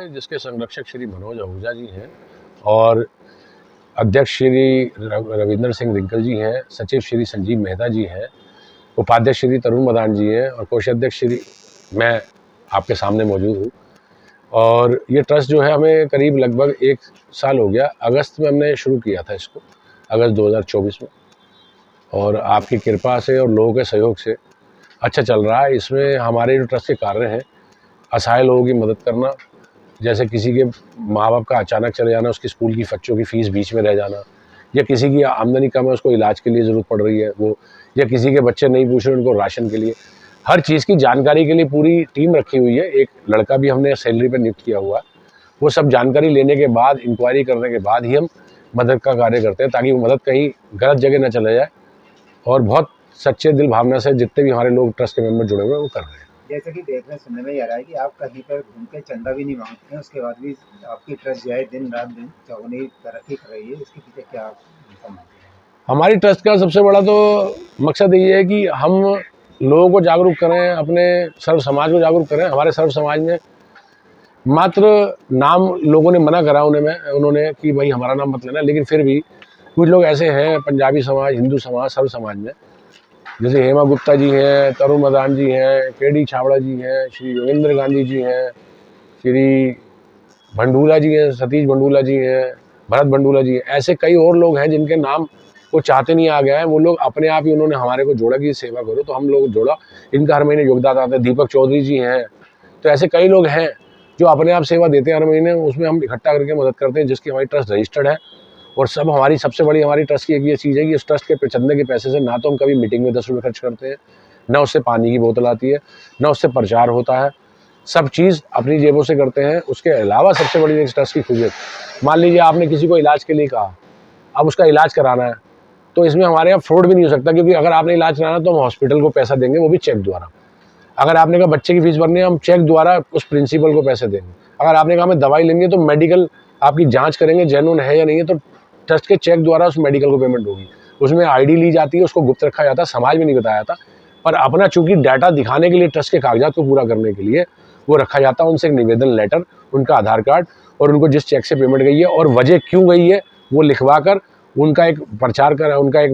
है जिसके संरक्षक श्री मनोज आहूजा जी हैं और अध्यक्ष श्री रविंद्र सिंह रिंकल जी हैं, सचिव श्री संजीव मेहता जी हैं, उपाध्यक्ष श्री तरुण मदान जी हैं और कोषाध्यक्ष श्री मैं आपके सामने मौजूद हूँ। और ये ट्रस्ट जो है हमें करीब लगभग 1 साल हो गया, अगस्त में हमने शुरू किया था इसको, अगस्त 2024 में, और आपकी कृपा से और लोगों के सहयोग से अच्छा चल रहा है। इसमें हमारे जो ट्रस्ट के कार्य हैं, असहाय लोगों की मदद करना, जैसे किसी के माँ बाप का अचानक चले जाना, उसकी स्कूल की बच्चों की फ़ीस बीच में रह जाना, या किसी की आमदनी कम है उसको इलाज के लिए ज़रूरत पड़ रही है वो, या किसी के बच्चे नहीं पूछ रहे उनको राशन के लिए, हर चीज़ की जानकारी के लिए पूरी टीम रखी हुई है। एक लड़का भी हमने सैलरी पर नियुक्त किया हुआ है। वो सब जानकारी लेने के बाद, इंक्वायरी करने के बाद ही हम मदद का कार्य करते हैं, ताकि वो मदद कहीं गलत जगह न चले जाए। और बहुत सच्चे दिल भावना से जितने भी हमारे लोग ट्रस्ट के मेंबर जुड़े हुए हैं वो कर रहे हैं। जैसे कि देखने सुनने में आ रहा है कि आप कहीं पर घूम के चंदा भी नहीं मांगते हैं, उसके बाद भी आपकी ट्रस्ट जो है दिन रात दिन चौगुनी तरक्की कर रही है, इसके पीछे क्या मानते हैं? हमारी ट्रस्ट का सबसे बड़ा तो मकसद ये है कि हम लोगों को जागरूक करें, अपने सर्व समाज को जागरूक करें। हमारे सर्व समाज में मात्र नाम लोगों ने मना करा उन्होंने कि भाई हमारा नाम मत लेना, लेकिन फिर भी कुछ लोग ऐसे हैं, पंजाबी समाज, हिंदू समाज, सर्व समाज में, जैसे हेमा गुप्ता जी हैं, तरुण मदान जी हैं, केडी छाबड़ा जी हैं, श्री योगेंद्र गांधी जी हैं, श्री भंडूला जी हैं, सतीश भंडूला जी हैं, भरत भंडूला जी हैं, ऐसे कई और लोग हैं जिनके नाम वो चाहते नहीं आ गया है। वो लोग अपने आप ही उन्होंने हमारे को जोड़ा कि सेवा करो, तो हम लोग जोड़ा। इनका हर महीने योगदान आता है। दीपक चौधरी जी हैं, तो ऐसे कई लोग हैं जो अपने आप सेवा देते हैं हर महीने, उसमें हम इकट्ठा करके मदद करते हैं, जिसकी हमारी ट्रस्ट रजिस्टर्ड है। और सब हमारी सबसे बड़ी हमारी ट्रस्ट की एक ये चीज़ है कि इस ट्रस्ट के चंदे के पैसे से ना तो हम कभी मीटिंग में 10 रुपये खर्च करते हैं, ना उससे पानी की बोतल आती है, ना उससे प्रचार होता है, सब चीज़ अपनी जेबों से करते हैं। उसके अलावा सबसे बड़ी एक ट्रस्ट की खूबियत, मान लीजिए आपने किसी को इलाज के लिए कहा, अब उसका इलाज कराना है, तो इसमें हमारे यहाँ फ्रॉड भी नहीं हो सकता, क्योंकि अगर आपने इलाज कराना तो हम हॉस्पिटल को पैसा देंगे, वो भी चेक द्वारा। अगर आपने कहा बच्चे की फीस भरनी है, हम चेक द्वारा उस प्रिंसिपल को पैसे देंगे। अगर आपने कहा हमें दवाई लेनी है, तो मेडिकल आपकी जांच करेंगे जेन्युइन है या नहीं है, तो ट्रस्ट के चेक द्वारा उस मेडिकल को पेमेंट होगी। उसमें आईडी ली जाती है, उसको गुप्त रखा जाता है, समाज में नहीं बताया जाता, पर अपना चूंकि डाटा दिखाने के लिए, ट्रस्ट के कागजात को पूरा करने के लिए वो रखा जाता है। उनसे एक निवेदन लेटर, उनका आधार कार्ड और उनको जिस चेक से पेमेंट गई है और वजह क्यों गई है वो लिखवा कर उनका एक प्रचार कर, उनका एक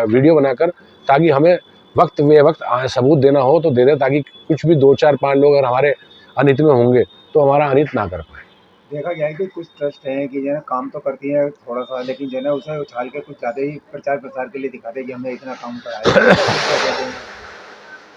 वीडियो बनाकर, ताकि हमें वक्त वे वक्त सबूत देना हो तो दे दे, ताकि कुछ भी 2, 4, 5 लोग अगर हमारे अनित में होंगे तो हमारा अनित ना कर पाए। देखा गया है कि कुछ ट्रस्ट हैं कि जो है काम तो करती है थोड़ा सा, लेकिन जो है ना उसे उछाल के कुछ ज़्यादा ही प्रचार प्रसार के लिए दिखाते हैं कि हमने इतना काम कराया है।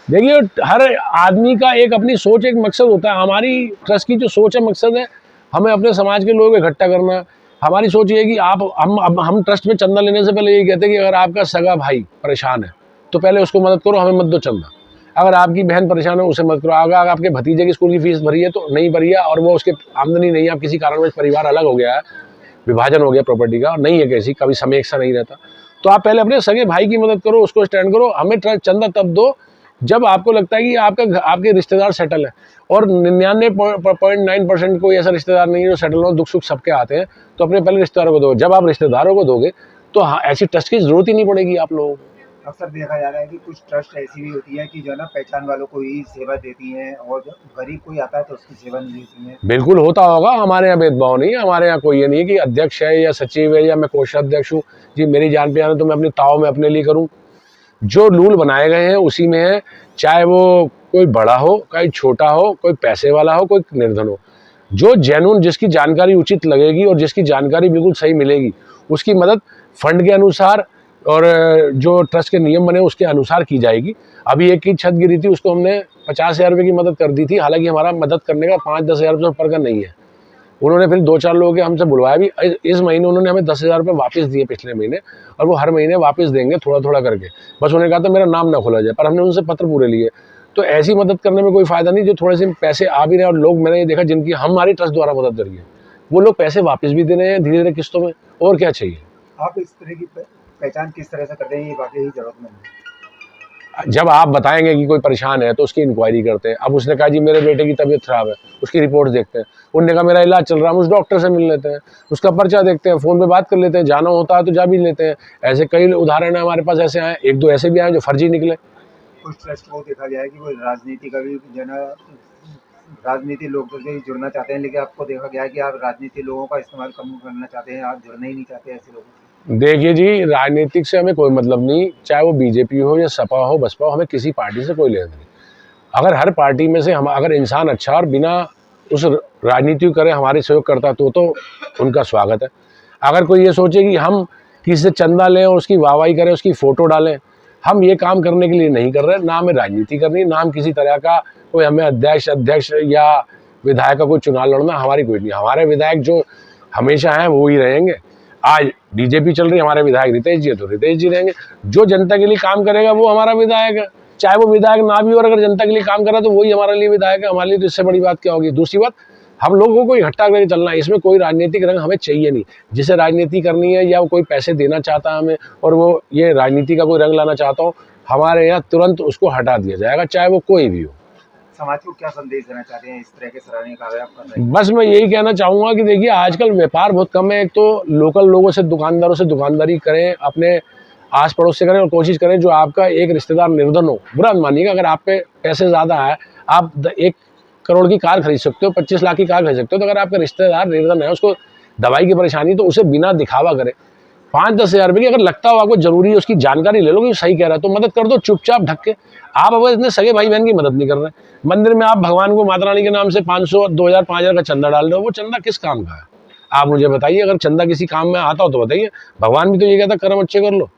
देखिए, हर आदमी का एक अपनी सोच, एक मकसद होता है। हमारी ट्रस्ट की जो सोच है, मकसद है, हमें अपने समाज के लोगों को इकट्ठा करना। हमारी सोच ये है कि हम ट्रस्ट में चंदा लेने से पहले यही कहते हैं कि अगर आपका सगा भाई परेशान है तो पहले उसको मदद करो, हमें मत दो चंदा। अगर आपकी बहन परेशान है उसे मदद करो। अगर आपके भतीजे की स्कूल की फीस भरी है तो नहीं भरी है और वो उसके आमदनी नहीं है, आप किसी कारणवश परिवार अलग हो गया है, विभाजन हो गया प्रॉपर्टी का, नहीं है कैसी, कभी समय एक सा नहीं रहता, तो आप पहले अपने सगे भाई की मदद करो, उसको स्टैंड करो। हमें चंदा तब दो जब आपको लगता है कि आपके रिश्तेदार सेटल है, और 99.9% कोई ऐसा रिश्तेदार नहीं है जो सेटल हो। दुख सुख सबके आते हैं, तो अपने पहले रिश्तेदारों को दो। जब आप रिश्तेदारों को दोगे तो ऐसी ट्रस्ट की जरूरत ही नहीं पड़ेगी आप लोगों को। अक्सर देखा जा रहा है कि कुछ ट्रस्ट ऐसी भी होती है कि जो है ना पहचान वालों को ही सेवा देती हैं, और जब गरीब कोई आता है तो उसकी सेवा नहीं देती हैं। बिल्कुल होता होगा, हमारे यहाँ भेदभाव नहीं है। हमारे यहाँ कोई ये नहीं है कि अध्यक्ष है या सचिव है या मैं कोषाध्यक्ष हूँ, जी मेरी जान पहचान है तो मैं अपनी ताव में अपने लिए करूँ। जो रूल बनाए गए हैं उसी में है, चाहे वो कोई बड़ा हो, कोई छोटा हो, कोई पैसे वाला हो, कोई निर्धन हो। जो जेन्युइन, जिसकी जानकारी उचित लगेगी और जिसकी जानकारी बिल्कुल सही मिलेगी, उसकी मदद फंड के अनुसार और जो ट्रस्ट के नियम बने उसके अनुसार की जाएगी। अभी एक की छत गिरी थी, उसको हमने 50,000 रुपये की मदद कर दी थी। हालांकि हमारा मदद करने का 5-10 हज़ार रुपये पर का नहीं है। उन्होंने फिर 2-4 लोगों के हमसे बुलवाया भी। इस महीने उन्होंने हमें 10,000 रुपये वापस दिए पिछले महीने, और वो हर महीने वापस देंगे थोड़ा थोड़ा करके। बस उन्होंने कहा था मेरा नाम ना खोला जाए, पर हमने उनसे पत्र पूरे लिए। तो ऐसी मदद करने में कोई फ़ायदा नहीं जो थोड़े से पैसे आ भी रहे हैं, और लोग, मैंने ये देखा जिनकी हमारी ट्रस्ट द्वारा मदद करी है, वो लोग पैसे वापस भी दे रहे हैं धीरे धीरे किस्तों में। और क्या चाहिए। आप इस तरह की पहचान किस तरह से करते हैं, ये वाकई ही जरूरतमंद है? जब आप बताएंगे कि कोई परेशान है तो उसकी इंक्वायरी करते हैं। अब उसने कहा जी मेरे बेटे की तबीयत खराब है, उसकी रिपोर्ट देखते हैं। उन्होंने कहा मेरा इलाज चल रहा है, हम उस डॉक्टर से मिल लेते हैं, उसका पर्चा देखते हैं, फ़ोन पे बात कर लेते हैं, जाना होता है तो जा भी लेते हैं। ऐसे कई उदाहरण है हमारे पास, ऐसे आए, 1-2 ऐसे भी आए जो फर्जी निकले। कुछ ट्रस्ट को देखा जाए कि वो राजनीति का भी जो है ना राजनीति लोग तो से जुड़ना चाहते हैं, लेकिन आपको देखा गया है कि आप राजनीति लोगों का इस्तेमाल कम करना चाहते हैं, आप जुड़ना ही नहीं चाहते ऐसे लोगों से। देखिए जी, राजनीतिक से हमें कोई मतलब नहीं, चाहे वो बीजेपी हो या सपा हो, बसपा हो, हमें किसी पार्टी से कोई लेना नहीं। अगर हर पार्टी में से हम अगर इंसान अच्छा और बिना उस राजनीति को करे हमारे सहयोग करता तो उनका स्वागत है। अगर कोई ये सोचे कि हम किसी से चंदा लें और उसकी वाहवाही करें, उसकी फ़ोटो डालें, हम ये काम करने के लिए नहीं कर रहे। ना हमें राजनीति करनी, ना हम किसी तरह का कोई हमें अध्यक्ष या विधायक का कोई चुनाव लड़ना, हमारी कोई नहीं। हमारे विधायक जो हमेशा हैं वो ही रहेंगे। आज बीजेपी चल रही है, हमारे विधायक रितेश जी है तो रितेश जी रहेंगे। जो जनता के लिए काम करेगा वो हमारा विधायक है, चाहे वो विधायक ना भी हो, और अगर जनता के लिए काम कर रहा है तो वही हमारे लिए विधायक है। हमारे लिए तो इससे बड़ी बात क्या होगी। दूसरी बात, हम लोगों को इकट्ठा करके चलना है, इसमें कोई राजनीतिक रंग हमें चाहिए नहीं। जिसे राजनीति करनी है या वो कोई पैसे देना चाहता है हमें और वो ये राजनीति का कोई रंग लाना चाहता हो, हमारे यहाँ तुरंत उसको हटा दिया जाएगा, चाहे वो कोई भी हो। समाज को क्या संदेश देना चाहते हैं इस तरह के सराहनीय कार्य आप कर रहे हैं? बस मैं यही कहना चाहूँगा कि देखिए, आजकल व्यापार बहुत कम है। एक तो लोकल लोगों से, दुकानदारों से दुकानदारी करें, अपने आस पड़ोस से करें, और कोशिश करें जो आपका एक रिश्तेदार निर्धन हो, बुरा मत मानिएगा, अगर आप पे पैसे ज़्यादा है, आप 1 करोड़ की कार खरीद सकते हो, 25 लाख की कार खरीद सकते हो, तो अगर आपका रिश्तेदार निर्धन है, उसको दवाई की परेशानी, तो उसे बिना दिखावा करें 5-10 हज़ार रुपये की, अगर लगता हो आपको जरूरी है, उसकी जानकारी ले लो कि सही कह रहा है तो मदद कर दो, चुपचाप ढक के। आप अब इतने सगे भाई बहन की मदद नहीं कर रहे। मंदिर में आप भगवान को, माता रानी के नाम से 500, 2000, 5000 का चंदा डाल रहे हो, वो चंदा किस काम का है? आप मुझे बताइए। अगर चंदा किसी काम में आता हो तो बताइए। भगवान भी तो ये कहता कर्म अच्छे कर लो।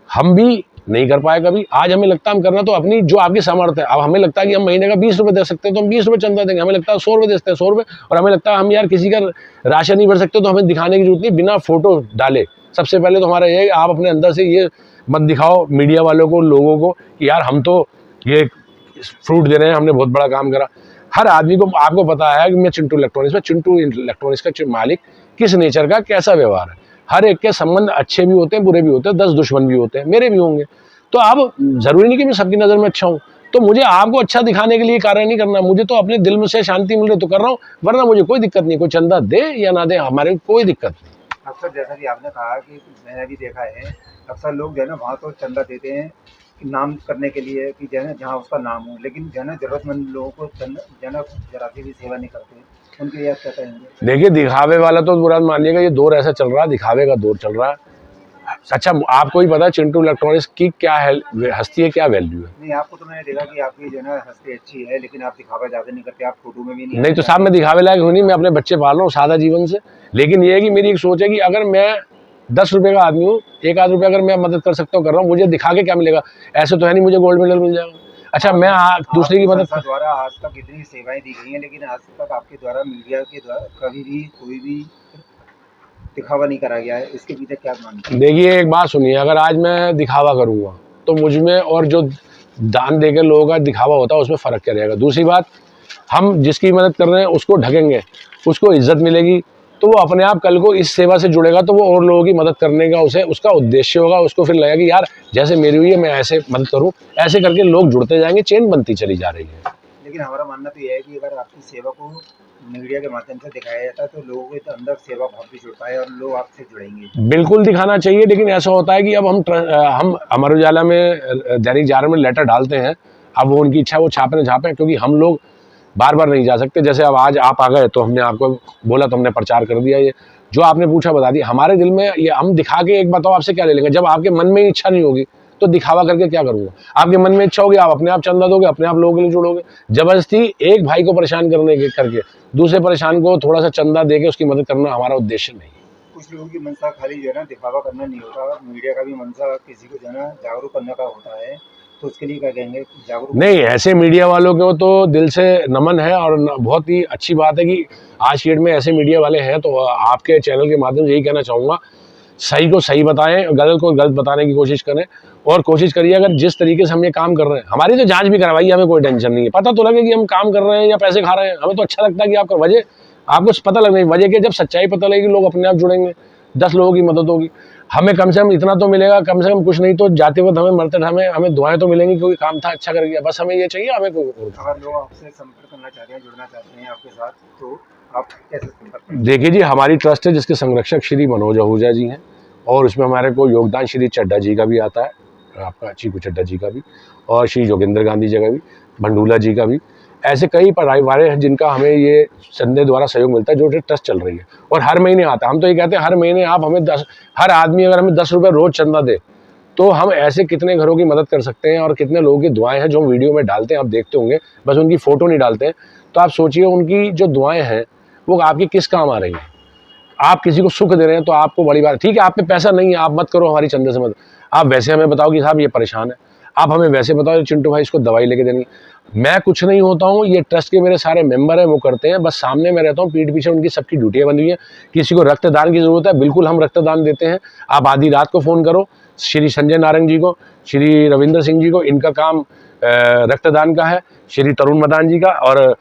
हम भी नहीं कर पाए कभी। आज हमें लगता है हम करना तो अपनी जो आपकी सामर्थ्य है। अब हमें लगता है कि हम महीने का 20 रुपये दे सकते हैं तो हम 20 रुपये चंदा देंगे। हमें लगता है 100 रुपये दे सकते हैं 100 रुपये, और हमें लगता है हम यार किसी का राशन नहीं भर सकते तो हमें दिखाने की जरूरत नहीं, बिना फोटो डाले। सबसे पहले तो हमारा ये है, आप अपने अंदर से ये मत दिखाओ मीडिया वालों को, लोगों को, कि यार हम तो ये फ्रूट दे रहे हैं, हमने बहुत बड़ा काम करा। हर आदमी को, आपको पता है कि मैं चिंटू इलेक्ट्रॉनिक्स का मालिक किस नेचर का, कैसा व्यवहार है। हर एक के संबंध अच्छे भी होते हैं, बुरे भी होते हैं, 10 दुश्मन भी होते हैं, मेरे भी होंगे। तो अब जरूरी नहीं कि मैं सबकी नज़र में अच्छा हूँ, तो मुझे आपको अच्छा दिखाने के लिए कार्य नहीं करना। मुझे तो अपने दिल में से शांति मिल रही तो कर रहा हूँ, वरना मुझे कोई दिक्कत नहीं। कोई चंदा दे या ना दे, हमारे कोई दिक्कत नहीं। अक्सर जैसा कि आपने कहा कि मैंने भी देखा है, अक्सर लोग जो है ना वहाँ तो चंदा देते हैं कि नाम करने के लिए, कि जो है ना जहाँ उसका नाम हो, लेकिन जो है ना जरूरतमंद लोगों को चंदा जो है ना जरा सी भी सेवा नहीं करते। उनके लिए आप क्या कहेंगे? देखिए, दिखावे वाला तो बुरा मानिएगा, ये दौर ऐसा चल रहा है, दिखावे का दौर चल रहा है। अच्छा, आपको ही पता है चिंटू इलेक्ट्रॉनिक्स की क्या है, हस्ती है, क्या वैल्यू है? नहीं, आपको तो मैंने देखा कि आपकी जो है ना हस्ती अच्छी है, लेकिन आप दिखावा ज़्यादा नहीं करते, आप फोटो में भी नहीं तो साहब, मैं दिखावे लायक हूँ नहीं, मैं अपने बच्चे पाल रहा हूँ सादा जीवन से। लेकिन ये है कि मेरी एक सोच है कि अगर मैं 10 रुपये का आदमी हूँ, 1 आध रुपये अगर मैं मदद कर सकता हूँ, कर रहा हूँ, मुझे दिखा के क्या मिलेगा? ऐसे तो है नहीं मुझे गोल्ड मेडल मिल जाएगा। अच्छा, मैं दूसरे की मदद द्वारा आज तक इतनी सेवाएं दी गई हैं, लेकिन आज तक आपके द्वारा, मीडिया के द्वारा कभी भी कोई भी दिखावा नहीं करा गया है, इसके पीछे क्या मानते हैं? देखिए, एक बात सुनिए, अगर आज मैं दिखावा करूँगा तो मुझ में और जो दान देकर लोगों का दिखावा होता है उसमें फ़र्क क्या रहेगा? दूसरी बात, हम जिसकी मदद कर रहे हैं उसको ढकेंगे, उसको इज्जत मिलेगी, तो वो अपने आप कल को इस सेवा से जुड़ेगा, तो वो और लोगों की मदद करने का उसे उसका उद्देश्य होगा। उसको फिर लगेगा कि यार जैसे मेरी हुई है मैं ऐसे मदद करूँ। ऐसे करके लोग जुड़ते जाएंगे, चेन बनती चली जा रही है। लेकिन हमारा मानना तो ये है कि अगर आपकी सेवा को मीडिया के माध्यम से दिखाया जाता है तो लोगों के तो अंदर सेवा भाव भी जुड़ता है और लोग आपसे जुड़ेंगे। बिल्कुल दिखाना चाहिए, लेकिन ऐसा होता है कि अब हम अमर उजाला में, दैनिक जागरण में लेटर डालते हैं। अब वो उनकी इच्छा, वो छापे ना छापें, क्योंकि हम लोग बार बार नहीं जा सकते। जैसे अब आज आप आ गए तो हमने आपको बोला तो हमने प्रचार कर दिया। ये जो आपने पूछा बता दिया। हमारे दिल में ये हम दिखा के, एक बताओ आपसे क्या ले लेंगे? जब आपके मन में इच्छा नहीं होगी तो दिखावा करके क्या करूँगा? आपके मन में इच्छा होगी, आप अपने आप चंदा दोगे, अपने आप लोगों के लिए जुड़ोगे। जबरदस्ती एक भाई को परेशान करके दूसरे परेशान को थोड़ा सा चंदा दे के उसकी मदद करना हमारा उद्देश्य नहीं है। कुछ लोगों की मंशा खाली जो है ना दिखावा करना नहीं होता, मीडिया का भी मंशा किसी को जो है ना जागरूक करने का होता है, तो उसके लिए क्या कहेंगे? जागरूक नहीं, ऐसे मीडिया वालों को तो दिल से नमन है, और बहुत ही अच्छी बात है कि आज की डेट में ऐसे मीडिया वाले हैं। तो आपके चैनल के माध्यम से यही कहना चाहूँगा, सही को सही बताएं, गलत को गलत बताने की कोशिश करें, और कोशिश करिए अगर जिस तरीके से हम ये काम कर रहे हैं, हमारी तो जांच भी करवाइए, हमें कोई टेंशन नहीं है। पता तो लगे कि हम काम कर रहे हैं या पैसे खा रहे हैं। हमें तो अच्छा लगता है कि आपका वजह, आपको पता लगना, वजह के जब सच्चाई पता लगेगी लोग अपने आप जुड़ेंगे, 10 लोगों की मदद होगी। हमें कम से कम इतना तो मिलेगा, कम से कम कुछ नहीं तो जाते वक्त हमें मरते हमें दुआएं तो मिलेंगी, क्योंकि काम था अच्छा कर गया। बस हमें ये चाहिए, हमें कोई। अगर लोग आपसे संपर्क करना चाहते हैं, जुड़ना चाहते हैं आपके साथ, तो आप कैसे संपर्क करें? देखिए जी, हमारी ट्रस्ट है जिसके संरक्षक श्री मनोज आहूजा जी हैं, और उसमें हमारे को योगदान श्री चड्डा जी का भी आता है, आपका चीकू चड्डा जी का भी, और श्री जोगिंदर गांधी जी का भी, भंडूला जी का भी। ऐसे कई परिवार हैं जिनका हमें ये चंदे द्वारा सहयोग मिलता है, जो ट्रस्ट चल रही है और हर महीने आता है। हम तो ये कहते हैं हर महीने आप हमें हर आदमी अगर हमें 10 रुपये रोज चंदा दे तो हम ऐसे कितने घरों की मदद कर सकते हैं और कितने लोगों की दुआएं हैं जो हम वीडियो में डालते हैं, आप देखते होंगे, बस उनकी फ़ोटो नहीं डालते हैं। तो आप सोचिए उनकी जो दुआएं हैं वो आपकी किस काम आ रही हैं। आप किसी को सुख दे रहे हैं तो आपको बड़ी बात, ठीक है आप पे पैसा नहीं है, आप मत करो हमारी चंदे से मदद, आप वैसे हमें बताओ कि साहब ये परेशान है, आप हमें वैसे बताओ चिंटू भाई इसको दवाई लेके देनी। मैं कुछ नहीं होता हूँ, ये ट्रस्ट के मेरे सारे मेंबर हैं वो करते हैं, बस सामने मैं रहता हूँ, पीठ पीछे उनकी सबकी ड्यूटियाँ बनी हुई हैं। किसी को रक्तदान की ज़रूरत है, बिल्कुल हम रक्तदान देते हैं। आप आधी रात को फ़ोन करो श्री संजय नारंग जी को, श्री रविंद्र सिंह जी को, इनका काम रक्तदान का है, श्री तरुण मदान जी का, और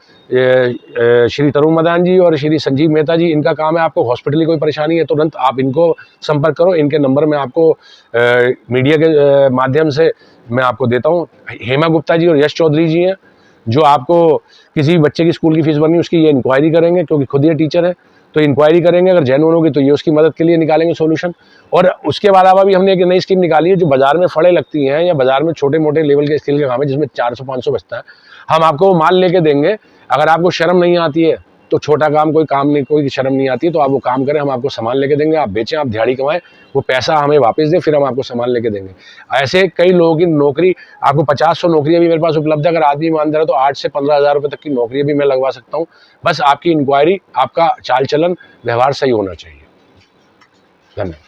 श्री तरुण मदान जी और श्री संजीव मेहता जी, इनका काम है। आपको हॉस्पिटल की कोई परेशानी है तुरंत आप इनको संपर्क करो, इनके नंबर मैं आपको मीडिया के माध्यम से मैं आपको देता हूँ। हेमा गुप्ता जी और यश चौधरी जी हैं जो आपको किसी बच्चे की स्कूल की फीस भरनी है उसकी ये इंक्वायरी करेंगे, क्योंकि खुद ये टीचर है तो इंक्वायरी करेंगे, अगर जेन्युइन होगी तो ये उसकी मदद के लिए निकालेंगे सोल्यूशन। और उसके अलावा भी हमने एक नई स्कीम निकाली है जो बाजार में फड़े लगती हैं या बाजार में छोटे मोटे लेवल के स्किल के काम है जिसमें 400-500 बचता है, हम आपको माल लेके देंगे। अगर आपको शर्म नहीं आती है तो छोटा काम कोई काम नहीं, कोई शर्म नहीं आती है तो आप वो काम करें, हम आपको सामान लेके देंगे, आप बेचें, आप दिहाड़ी कमाएं, वो पैसा हमें वापस दें, फिर हम आपको सामान लेके देंगे। ऐसे कई लोगों की नौकरी, आपको 50-100 नौकरियां भी मेरे पास उपलब्ध है। अगर आदमी ईमानदार है तो 8 से 15 हज़ार रुपये तक की नौकरी भी मैं लगवा सकता हूँ। बस आपकी इंक्वायरी, आपका चाल चलन, व्यवहार सही होना चाहिए। धन्यवाद।